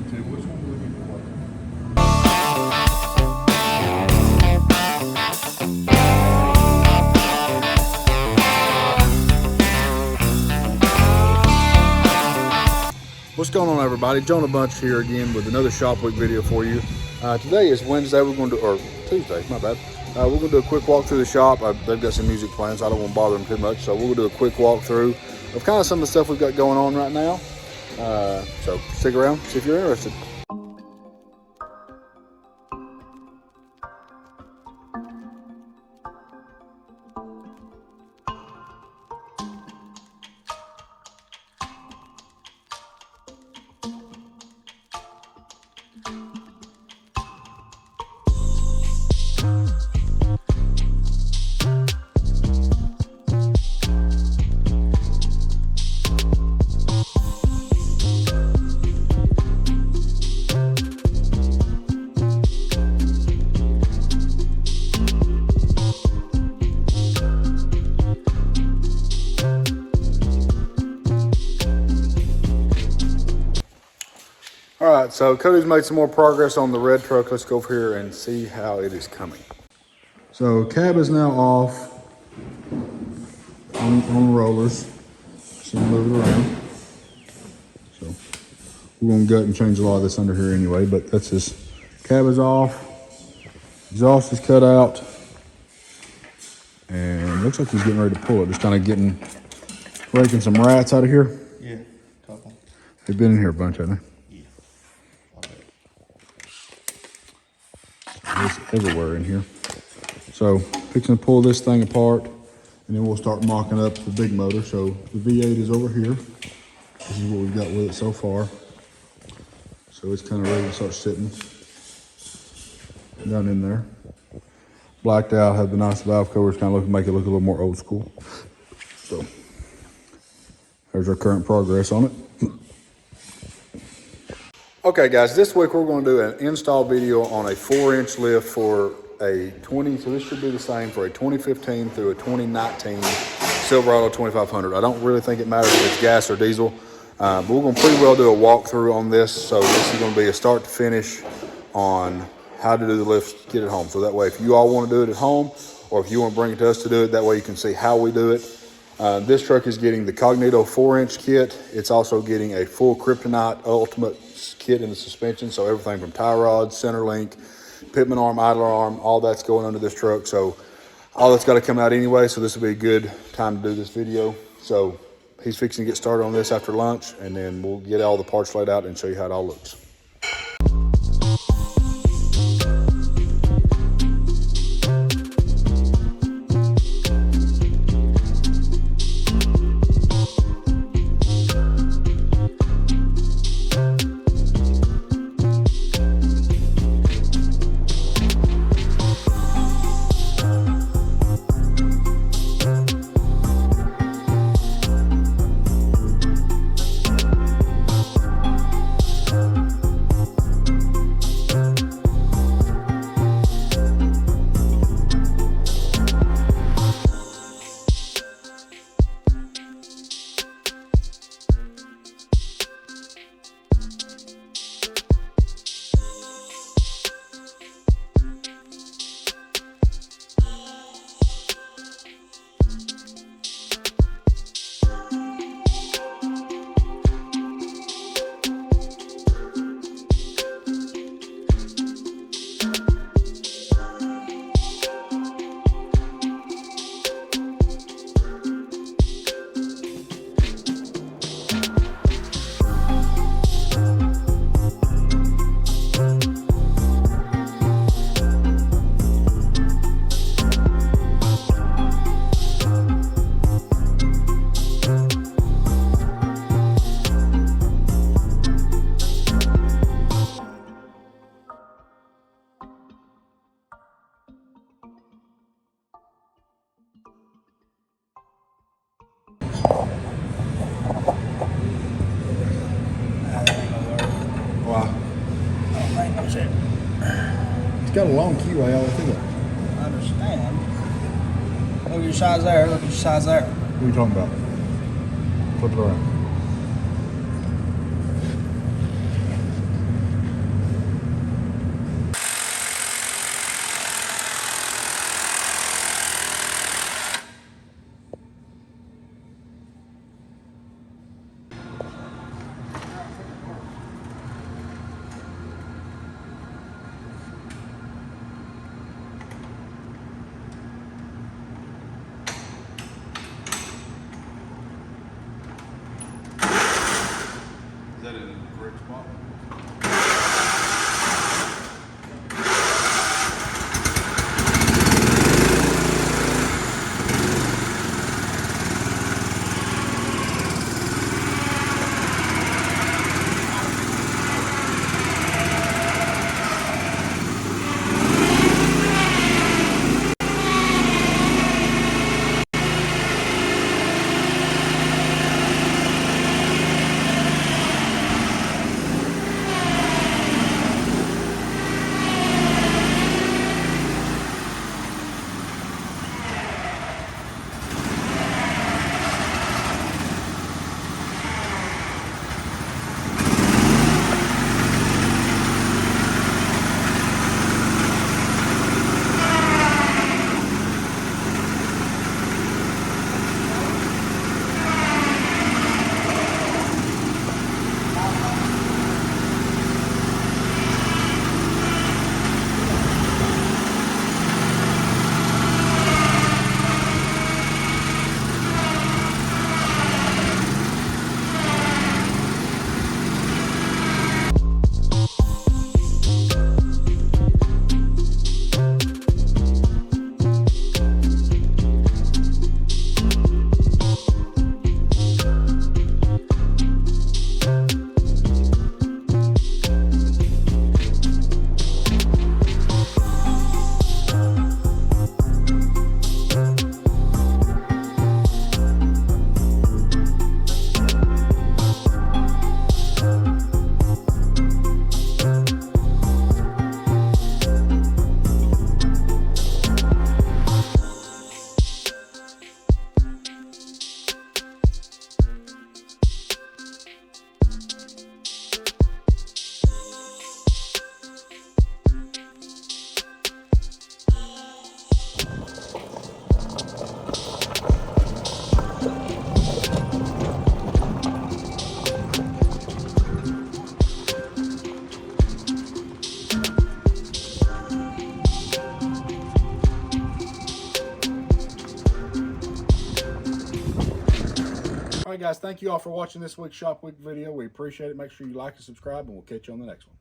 two. Which one would you prefer? What's going on, everybody? Jonah Bunch here again with another Shop Week video for you. Today is Wednesday. We're going to, or Tuesday, my bad. We're going to do a quick walk through the shop. They've got some music playing, so I don't want to bother them too much. So we'll do a quick walk through of kind of some of the stuff we've got going on right now. So stick around, see if you're interested. All right, so Cody's made some more progress on the red truck. Let's go over here and see how it is coming. So cab is now off on rollers. So move it around. So we're gonna gut and change a lot of this under here anyway, but that's his cab is off. Exhaust is cut out. And looks like he's getting ready to pull it. Just kind of raking some rats out of here. Yeah, couple. They've been in here a bunch, haven't they? It's everywhere in here. So fixing to pull this thing apart, and then we'll start mocking up the big motor. So the V8 is over here. This is what we've got with it so far. So it's kind of ready to start sitting down in there. Blacked out, have the nice valve covers, kind of make it look a little more old school. So there's our current progress on it. Okay guys, this week we're going to do an install video on a 4-inch lift for a so this should be the same for a 2015 through a 2019 Silverado 2500. I don't really think it matters if it's gas or diesel, but we're going to pretty well do a walkthrough on this. So this is going to be a start to finish on how to do the lift, get it home. So that way if you all want to do it at home, or if you want to bring it to us to do it, that way you can see how we do it. This truck is getting the Cognito 4-inch kit. It's also getting a full Kryptonite Ultimate kit in the suspension. So everything from tie rods, center link, pitman arm, idler arm, all that's going under this truck. So all that's got to come out anyway. So this will be a good time to do this video. So he's fixing to get started on this after lunch, and then we'll get all the parts laid out and show you how it all looks. It's got a long keyway all the way through it. I understand. Look at your size there. Look at your size there. What are you talking about? Flip it around. correct spot. All right, guys, thank you all for watching this week's Shop Week video. We appreciate it. Make sure you like and subscribe, and we'll catch you on the next one.